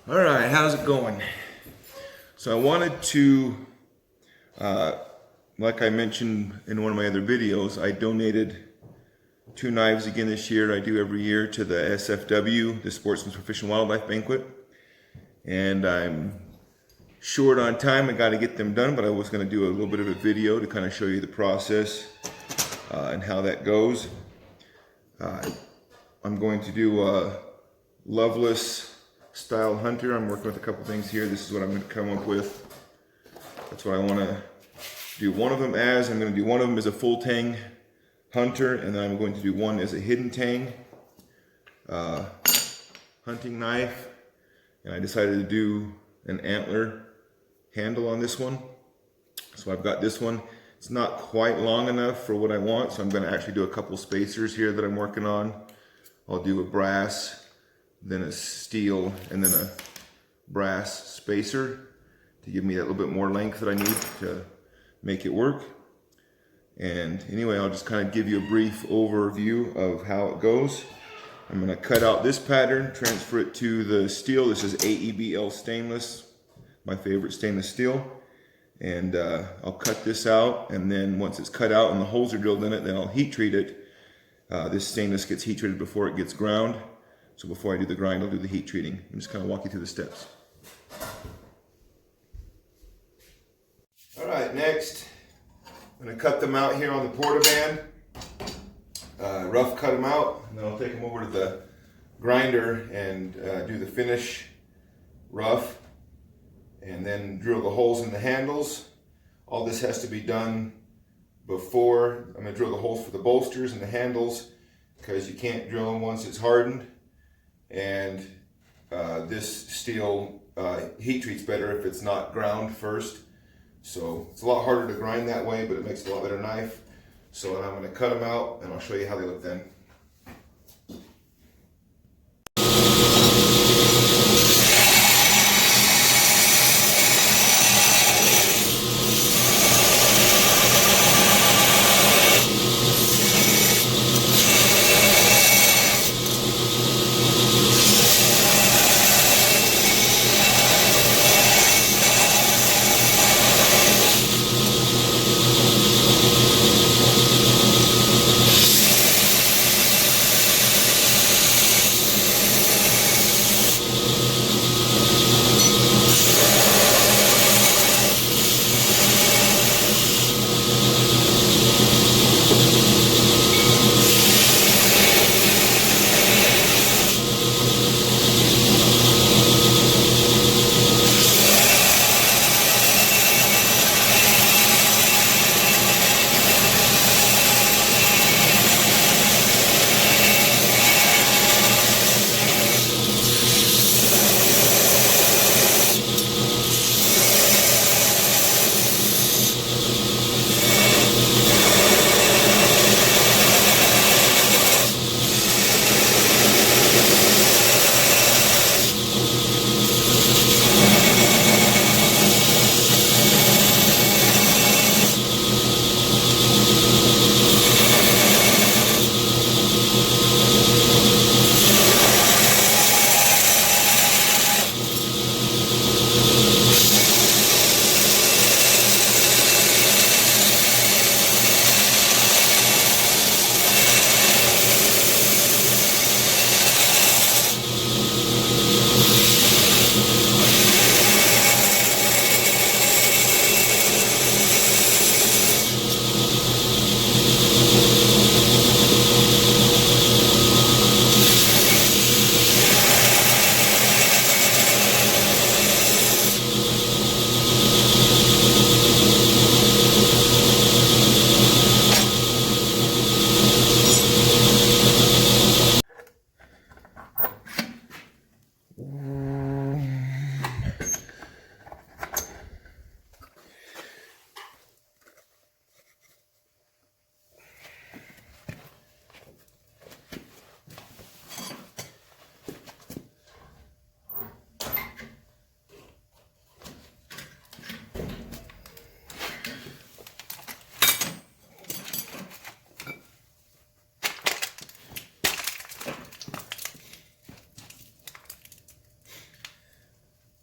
All right, how's it going? So I wanted to, like I mentioned in one of my other videos, I donated 2 knives again this year. I do every year to the SFW, the Sportsman's for Fish and Wildlife Banquet. And I'm short on time. I got to get them done, but I was going to do a little bit of a video to kind of show you the process and how that goes. I'm going to do a Loveless style hunter. I'm working with a couple things here. This is what I'm going to come up with. That's what I want to do one of them as. I'm going to do one of them as a full tang hunter, and then I'm going to do one as a hidden tang hunting knife. And I decided to do an antler handle on this one. So I've got this one. It's not quite long enough for what I want, so I'm going to actually do a couple spacers here that I'm working on. I'll do a brass, then a steel, and then a brass spacer to give me that little bit more length that I need to make it work. And anyway, I'll just kind of give you a brief overview of how it goes. I'm going to cut out this pattern, transfer it to the steel. This is AEBL stainless, my favorite stainless steel. And I'll cut this out, and then once it's cut out and the holes are drilled in it, then I'll heat treat it. This stainless gets heat treated before it gets ground. So before I do the grind, I'll do the heat treating. I'm just kind of walk you through the steps. All right, next, I'm going to cut them out here on the portaband. Rough cut them out, and then I'll take them over to the grinder and do the finish rough, and then drill the holes in the handles. All this has to be done before. I'm going to drill the holes for the bolsters and the handles because you can't drill them once it's hardened. And this steel heat treats better if it's not ground first. So it's a lot harder to grind that way, but it makes it a lot better knife. So I'm going to cut them out, and I'll show you how they look then.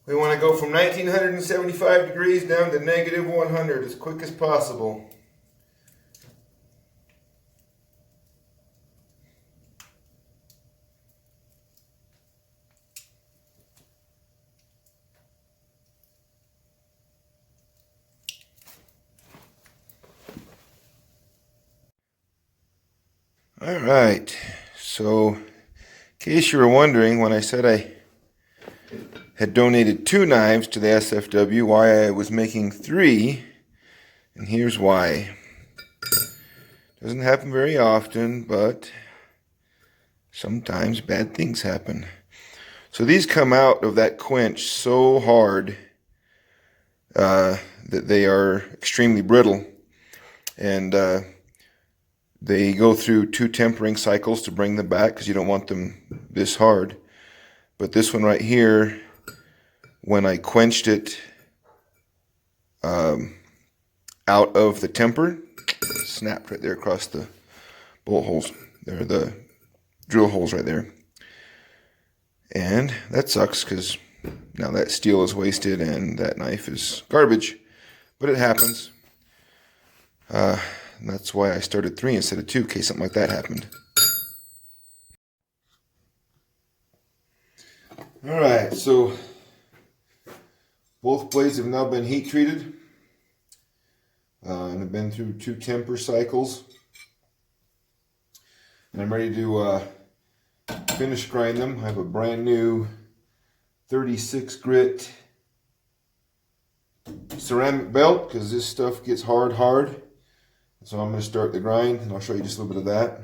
We want to go from 1975 degrees down to negative 100 as quick as possible. All right, so in case you were wondering, when I said I had donated 2 knives to the SFW, why I was making 3, and here's why. Doesn't happen very often, but sometimes bad things happen. So these come out of that quench so hard that they are extremely brittle, and they go through 2 tempering cycles to bring them back because you don't want them this hard. But this one right here, when I quenched it out of the temper, it snapped right there across the bolt holes. There are the drill holes right there. And that sucks because now that steel is wasted and that knife is garbage. But it happens. And that's why I started 3 instead of 2 in case something like that happened. Alright, so both blades have now been heat treated and have been through 2 temper cycles. And I'm ready to finish grind them. I have a brand new 36 grit ceramic belt because this stuff gets hard. So I'm going to start the grind and I'll show you just a little bit of that.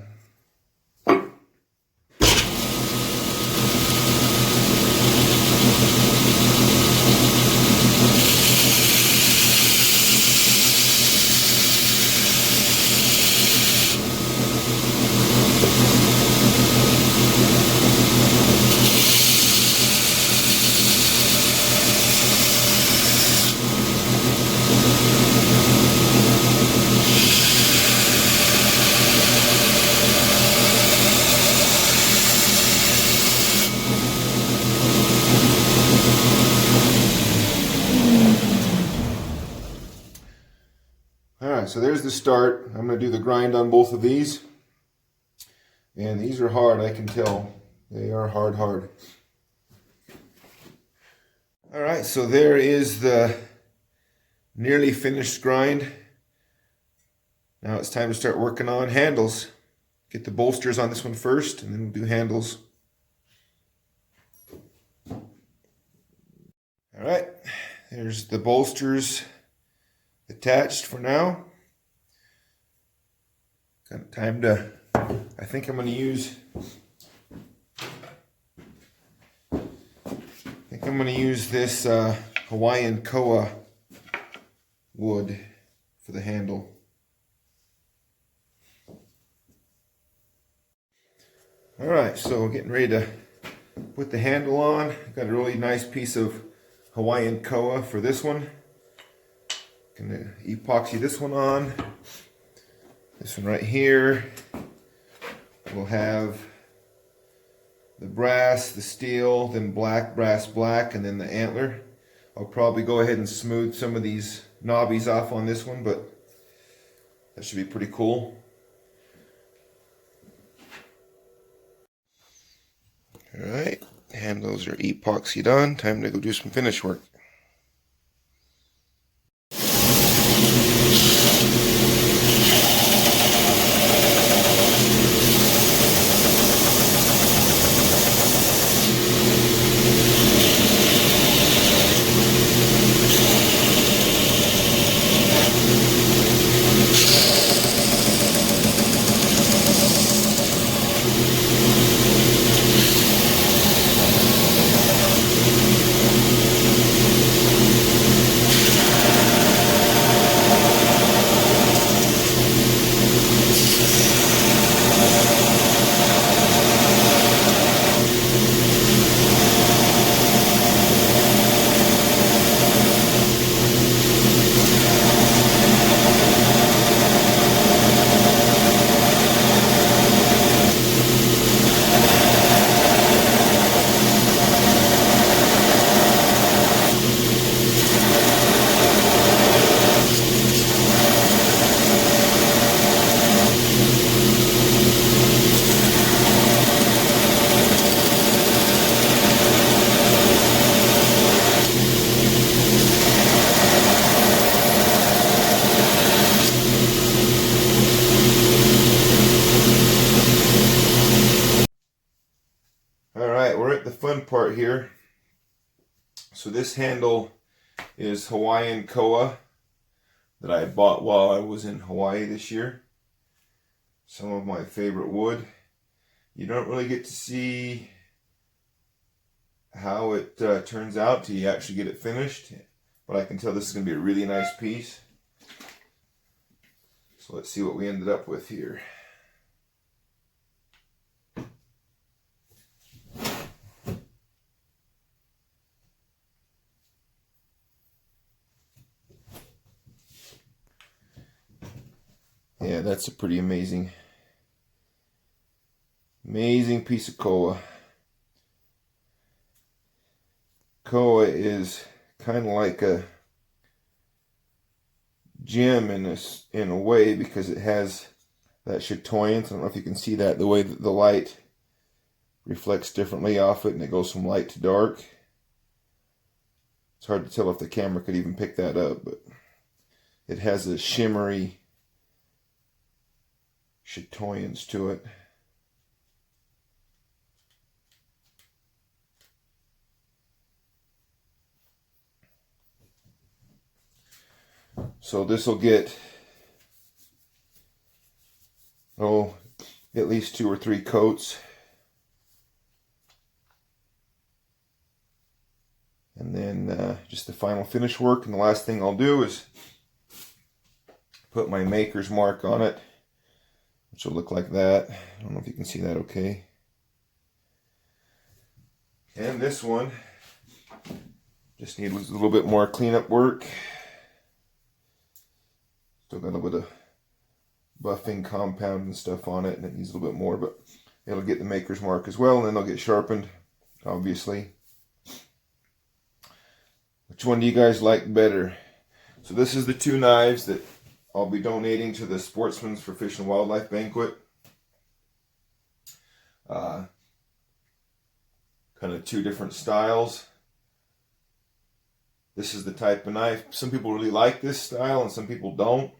Alright, so there's the start. I'm going to do the grind on both of these. And these are hard, I can tell. They are hard. Alright, so there is the nearly finished grind. Now it's time to start working on handles. Get the bolsters on this one first, and then we'll do handles. Alright, there's the bolsters attached for now. Got time to, I think I'm going to use this Hawaiian koa wood for the handle. Alright, so getting ready to put the handle on. Got a really nice piece of Hawaiian koa for this one. Gonna epoxy this one on. This one right here will have the brass, the steel, then black, brass, black, and then the antler. I'll probably go ahead and smooth some of these knobbies off on this one, but that should be pretty cool. Alright, handles are epoxied on. Time to go do some finish work. fun part here. So this handle is Hawaiian koa that I bought while I was in Hawaii this year. Some of my favorite wood. You don't really get to see how it turns out till you actually get it finished, but I can tell this is going to be a really nice piece. So let's see what we ended up with here. Yeah, that's a pretty amazing piece of koa. Koa is kind of like a gem in a way, because it has that chatoyance. I don't know if you can see that, the way that the light reflects differently off it and it goes from light to dark. It's hard to tell if the camera could even pick that up, but it has a shimmery chatoyance to it. So this will get, at least 2 or 3 coats. And then just the final finish work. And the last thing I'll do is put my maker's mark on it, which will look like that. I don't know if you can see that okay. And this one just needs a little bit more cleanup work. Still got a little bit of buffing compound and stuff on it, and it needs a little bit more, but it'll get the maker's mark as well, and then they'll get sharpened, obviously. Which one do you guys like better? So this is the 2 knives that I'll be donating to the Sportsman's for Fish and Wildlife Banquet. Kind of 2 different styles. This is the type of knife. Some people really like this style and some people don't.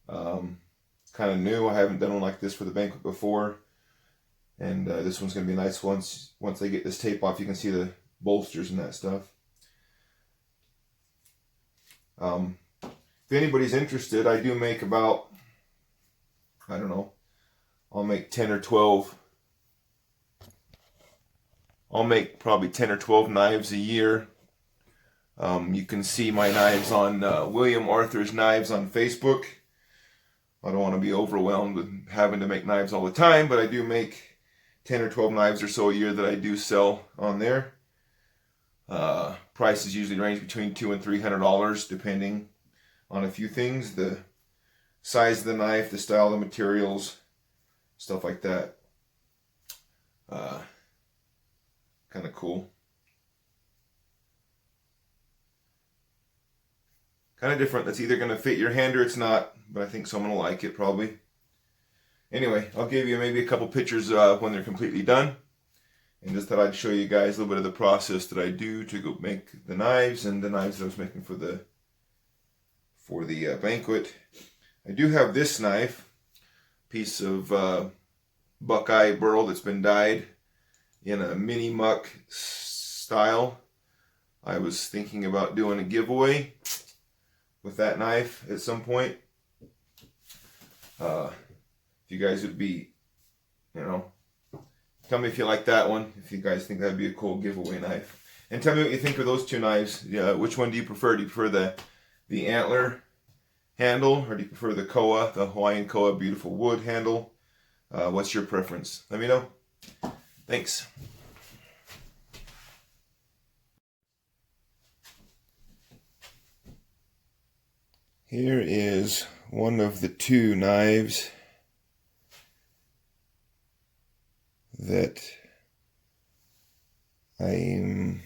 It's kind of new. I haven't done one like this for the banquet before. And this one's going to be nice once they get this tape off. You can see the bolsters and that stuff. If anybody's interested, I do make about, I don't know, I'll make 10 or 12. I'll make probably 10 or 12 knives a year. You can see my knives on William Arthur's Knives on Facebook. I don't want to be overwhelmed with having to make knives all the time, but I do make 10 or 12 knives or so a year that I do sell on there. Prices usually range between $200 and $300, depending on a few things: the size of the knife, the style of the materials, stuff like that. Kind of cool. Kind of different. That's either going to fit your hand or it's not, but I think someone will like it probably. Anyway, I'll give you maybe a couple pictures when they're completely done. And just thought I'd show you guys a little bit of the process that I do to go make the knives, and the knives that I was making for the banquet. I do have this knife, piece of buckeye burl that's been dyed in a mini muck style. I was thinking about doing a giveaway with that knife at some point. If you guys would be, tell me if you like that one, if you guys think that'd be a cool giveaway knife. And tell me what you think of those 2 knives. Which one do you prefer? Do you prefer the antler handle, or do you prefer the koa, the Hawaiian koa beautiful wood handle? What's your preference? Let me know. Thanks. Here is one of the 2 knives that I'm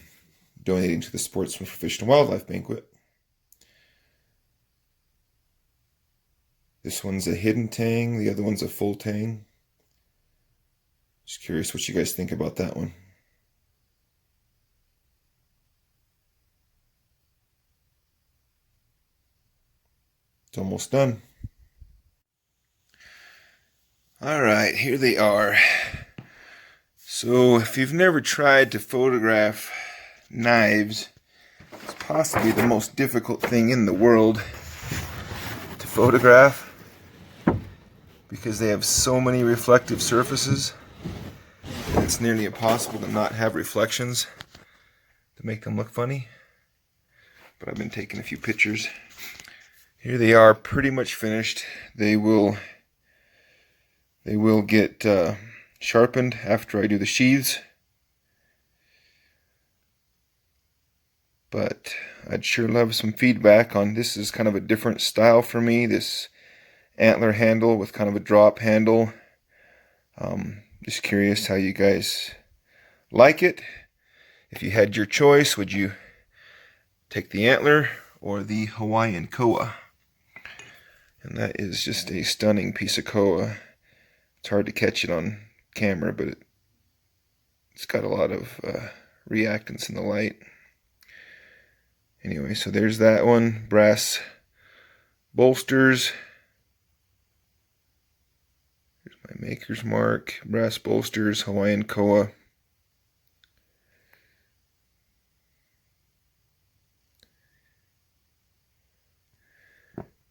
donating to the Sportsman for Fish and Wildlife Banquet. This one's a hidden tang, the other one's a full tang. Just curious what you guys think about that one. It's almost done. All right, here they are. So if you've never tried to photograph knives, it's possibly the most difficult thing in the world to photograph because they have so many reflective surfaces that it's nearly impossible to not have reflections to make them look funny. But I've been taking a few pictures. Here they are, pretty much finished. They will get sharpened after I do the sheaths. But I'd sure love some feedback on this. Is kind of a different style for me, this antler handle with kind of a drop handle. Just curious how you guys like it. If you had your choice, would you take the antler or the Hawaiian koa? And that is just a stunning piece of koa. It's hard to catch it on camera, but it's got a lot of reactance in the light. Anyway, so there's that one. Brass bolsters. Here's my maker's mark. Brass bolsters, Hawaiian koa.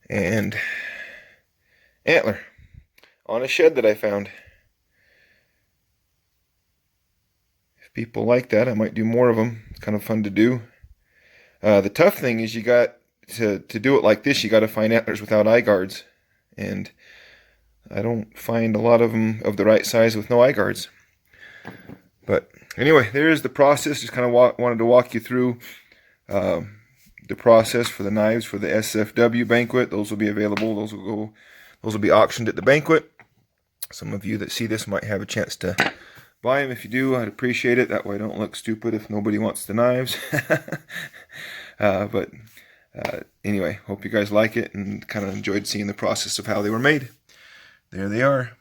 And antler on a shed that I found. If people like that, I might do more of them. It's kind of fun to do. The tough thing is you got to do it like this, you got to find antlers without eye guards. And I don't find a lot of them of the right size with no eye guards. But anyway, there's the process. Just kind of wanted to walk you through the process for the knives for the SFW banquet. Those will be available. Those will be auctioned at the banquet. Some of you that see this might have a chance to buy them. If you do, I'd appreciate it. That way I don't look stupid if nobody wants the knives. But anyway, hope you guys like it and kind of enjoyed seeing the process of how they were made. There they are.